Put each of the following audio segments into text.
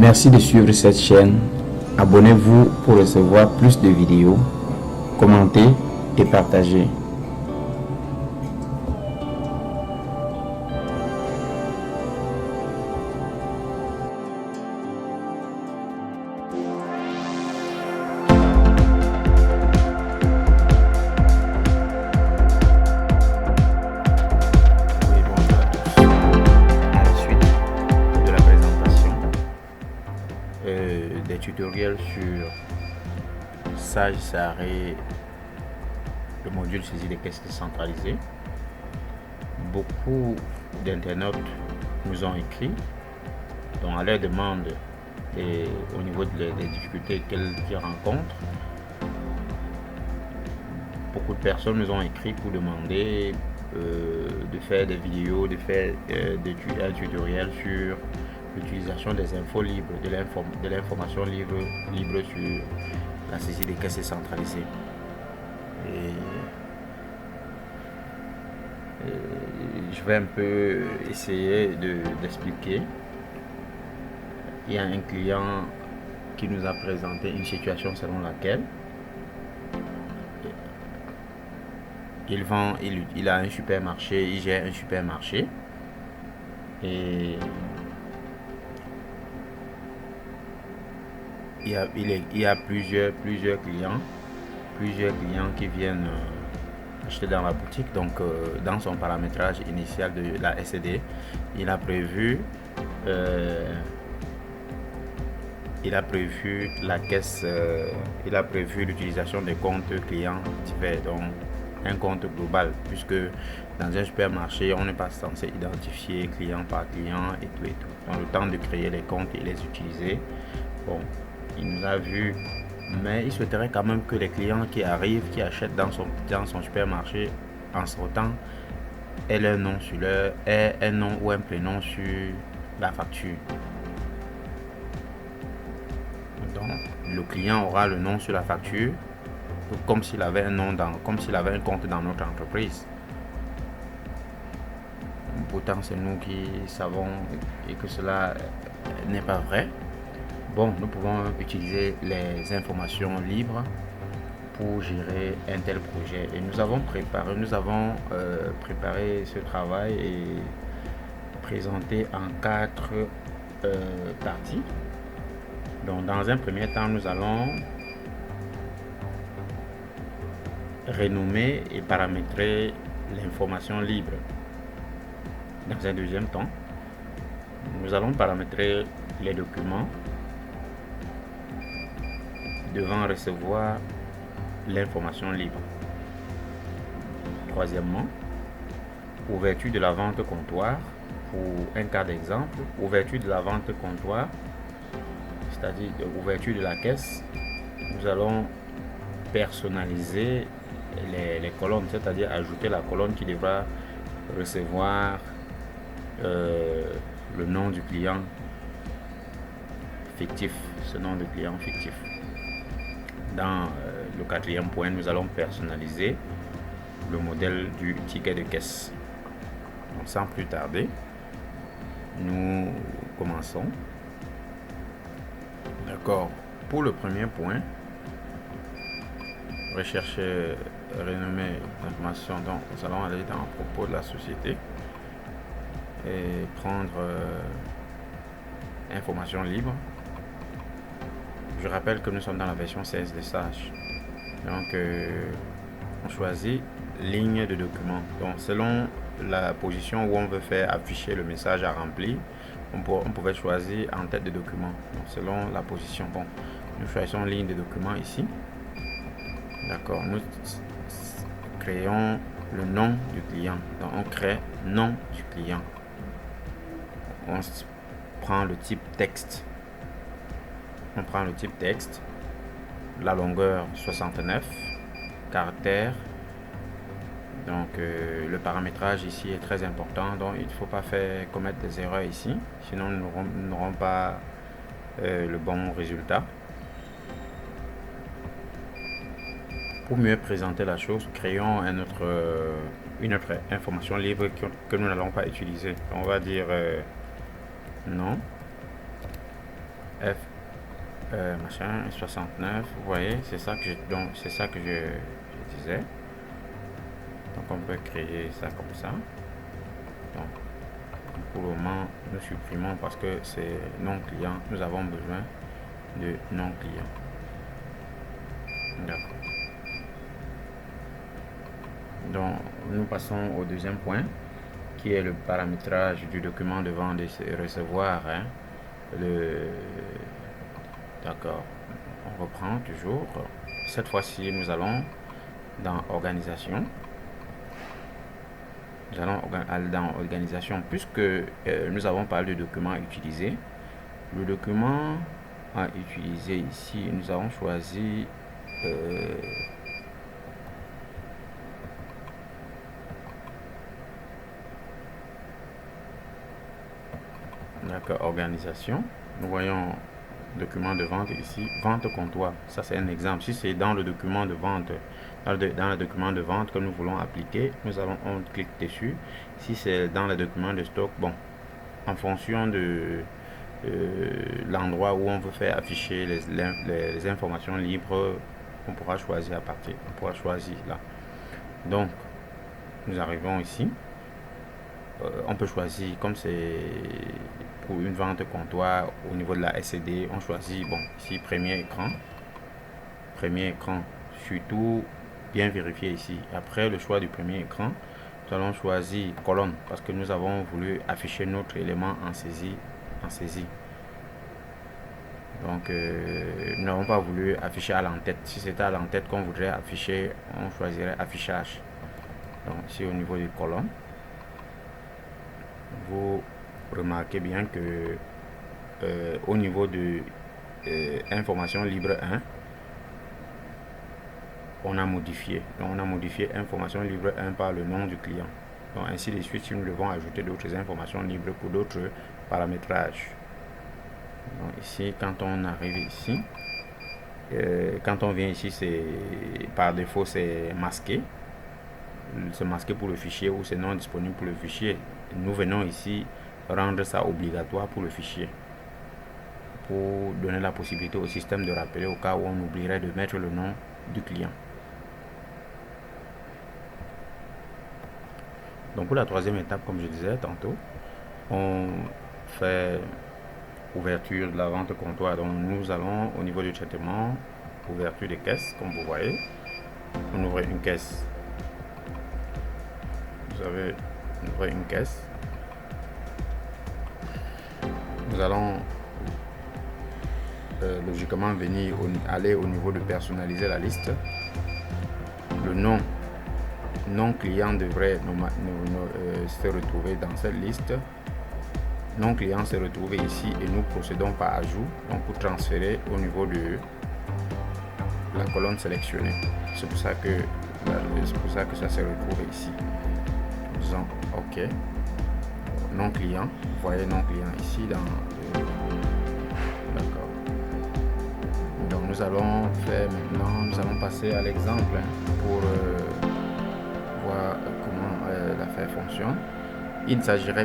Merci de suivre cette chaîne. Abonnez-vous pour recevoir plus de vidéos. Commentez et partagez. Oui, bonjour à tous. À la suite de la présentation des tutoriels sur Sage Saré, le module saisie des caisses décentralisées, beaucoup d'internautes nous ont écrit donc à leur demande et au niveau des difficultés qu'ils rencontrent. Beaucoup de personnes nous ont écrit pour demander de faire des vidéos, de faire un tutoriel sur l'utilisation des infos libres, de l'information libre sur la saisie des caisses centralisées. Et je vais un peu essayer d'expliquer. Il y a un client qui nous a présenté une situation selon laquelle il a un supermarché, il gère un supermarché et il y a plusieurs clients qui viennent acheter dans la boutique. Donc dans son paramétrage initial de la SCD, il a prévu la caisse, il a prévu l'utilisation des comptes clients divers, donc un compte global, puisque dans un supermarché on n'est pas censé identifier client par client et tout. Donc le temps de créer les comptes et les utiliser, bon, il nous a vu, mais il souhaiterait quand même que les clients qui arrivent, qui achètent dans son supermarché, en sortant, aient un nom un nom ou un prénom sur la facture. Donc le client aura le nom sur la facture comme s'il avait un compte dans notre entreprise. Pourtant c'est nous qui savons et que cela n'est pas vrai. Bon, nous pouvons utiliser les informations libres pour gérer un tel projet et nous avons préparé ce travail et présenté en 4 parties. Donc dans un premier temps, nous allons renommer et paramétrer l'information libre. Dans un deuxième temps, nous allons paramétrer les documents devant recevoir l'information libre. Troisièmement, ouverture de la vente comptoir. Pour un cas d'exemple, ouverture de la vente comptoir, c'est-à-dire ouverture de la caisse, nous allons personnaliser les colonnes, c'est-à-dire ajouter la colonne qui devra recevoir le nom du client fictif, ce nom de client fictif. Dans le quatrième point, nous allons personnaliser le modèle du ticket de caisse. Donc, sans plus tarder, nous commençons. D'accord. Pour le premier point, rechercher, renommer l'information. Donc, nous allons aller dans propos de la société et prendre information libre. Je rappelle que nous sommes dans la version 16 de Sage. Donc, on choisit ligne de document. Donc, selon la position où on veut faire afficher le message à remplir, on pouvait choisir en tête de document. Donc, selon la position, bon, nous choisissons ligne de document ici. D'accord. Nous créons le nom du client. Donc, on crée nom du client. On prend le type texte. La longueur 69 caractères. Donc le paramétrage ici est très important, donc il ne faut pas commettre des erreurs ici, sinon nous n'aurons pas le bon résultat. Pour mieux présenter la chose, créons une autre information libre que nous n'allons pas utiliser. On va dire non machin 69, vous voyez, c'est ça que je disais. Donc on peut créer ça comme ça. Donc pour le moment nous supprimons parce que c'est non client, nous avons besoin de non client. D'accord. Donc nous passons au deuxième point qui est le paramétrage du document de vente et recevoir, hein. D'accord, on reprend toujours. Cette fois-ci nous allons dans organisation. Nous allons dans organisation puisque nous avons parlé de documents utilisés. Le document à utiliser ici, nous avons choisi d'accord, organisation. Nous voyons document de vente ici, vente comptoir. Ça c'est un exemple. Si c'est dans le document de vente, dans le document de vente que nous voulons appliquer, on clique dessus. Si c'est dans le document de stock, bon, en fonction de l'endroit où on veut faire afficher les informations libres, on pourra choisir là. Donc nous arrivons ici. On peut choisir, comme c'est pour une vente comptoir au niveau de la SCD, on choisit, bon, ici premier écran, surtout bien vérifier ici. Après le choix du premier écran, nous allons choisir colonne parce que nous avons voulu afficher notre élément en saisie. Donc nous n'avons pas voulu afficher à l'entête. Si c'était à l'entête qu'on voudrait afficher, on choisirait affichage. Donc ici au niveau des colonnes, vous remarquez bien que au niveau de information libre 1, on a modifié information libre 1 par le nom du client. Donc ainsi de suite, si nous devons ajouter d'autres informations libres pour d'autres paramétrages. Donc ici, quand on arrive ici, quand on vient ici, c'est par défaut c'est masqué. C'est masqué pour le fichier ou c'est non disponible pour le fichier. Nous venons ici rendre ça obligatoire pour le fichier pour donner la possibilité au système de rappeler au cas où on oublierait de mettre le nom du client. Donc pour la troisième étape, comme je disais tantôt, on fait ouverture de la vente comptoir. Donc nous allons au niveau du traitement, ouverture des caisses, comme vous voyez. On ouvre une caisse. Vous avez ouvert une caisse. Nous allons logiquement aller au niveau de personnaliser la liste. Le nom client devrait se retrouver dans cette liste. Non client se retrouve ici et nous procédons par ajout, donc pour transférer au niveau de la colonne sélectionnée. C'est pour ça que ça se retrouve ici. Disons OK. Non client, vous voyez non client ici dans d'accord. Donc nous allons passer à l'exemple pour voir comment l'affaire fonctionne. Il ne s'agira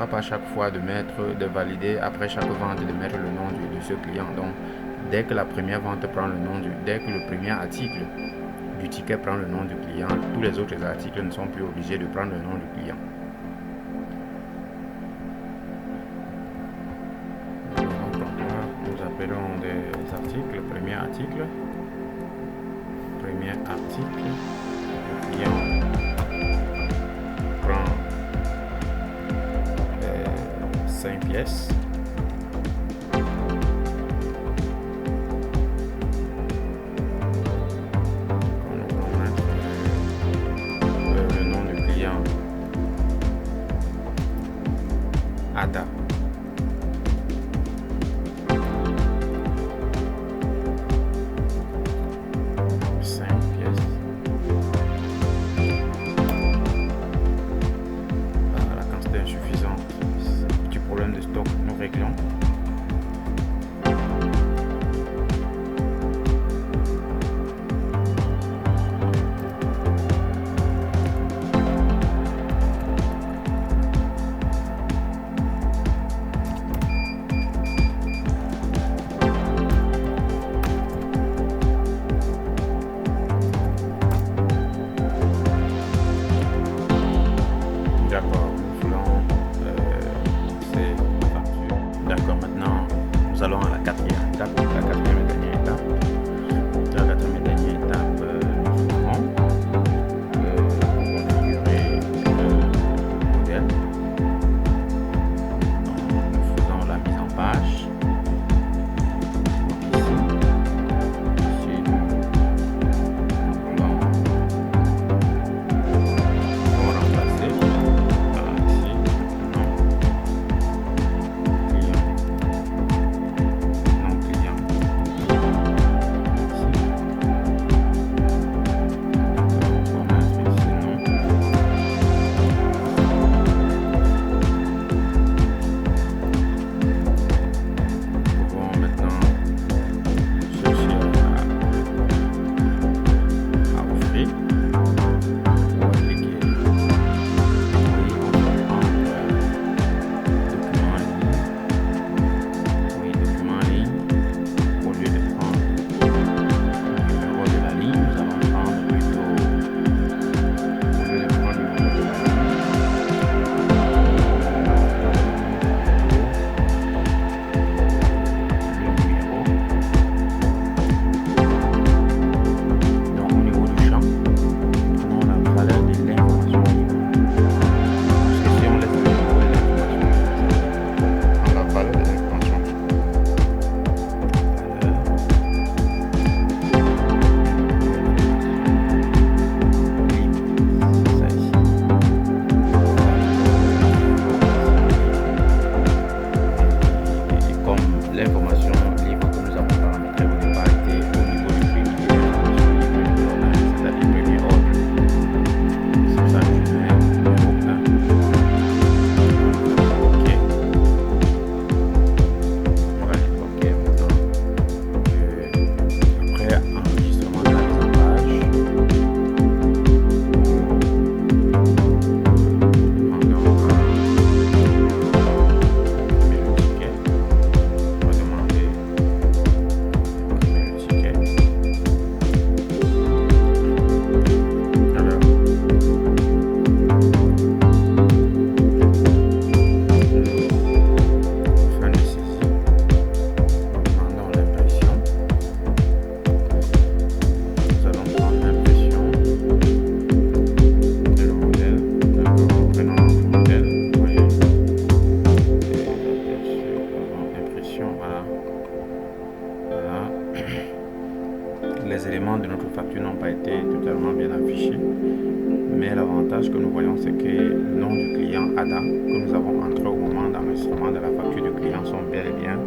pas chaque fois de valider après chaque vente de mettre le nom de ce client. Donc dès que la première vente prend le nom dès que le premier article du ticket prend le nom du client, tous les autres articles ne sont plus obligés de prendre le nom du client. Nous appelons des articles, premier article, le client prend 5 pièces. Le nom du client Ada. les éléments de notre facture n'ont pas été totalement bien affichés. Mais l'avantage que nous voyons, c'est que le nom du client ADA que nous avons entré au moment d'enregistrement de la facture du client sont bel et bien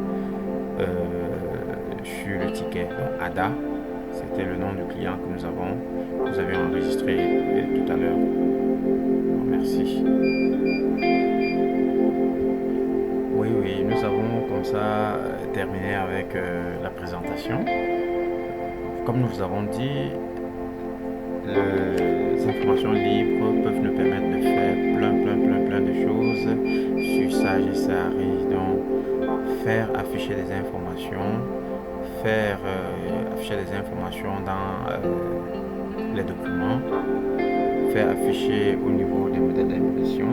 sur le ticket. Donc ADA, c'était le nom du client que nous avions enregistré tout à l'heure. Merci. Oui, nous avons comme ça terminé avec la présentation. Comme nous vous avons dit, les informations libres peuvent nous permettre de faire plein de choses sur Sage et Sahari. Donc, faire afficher des informations, afficher des informations dans les documents, faire afficher au niveau des modèles d'impression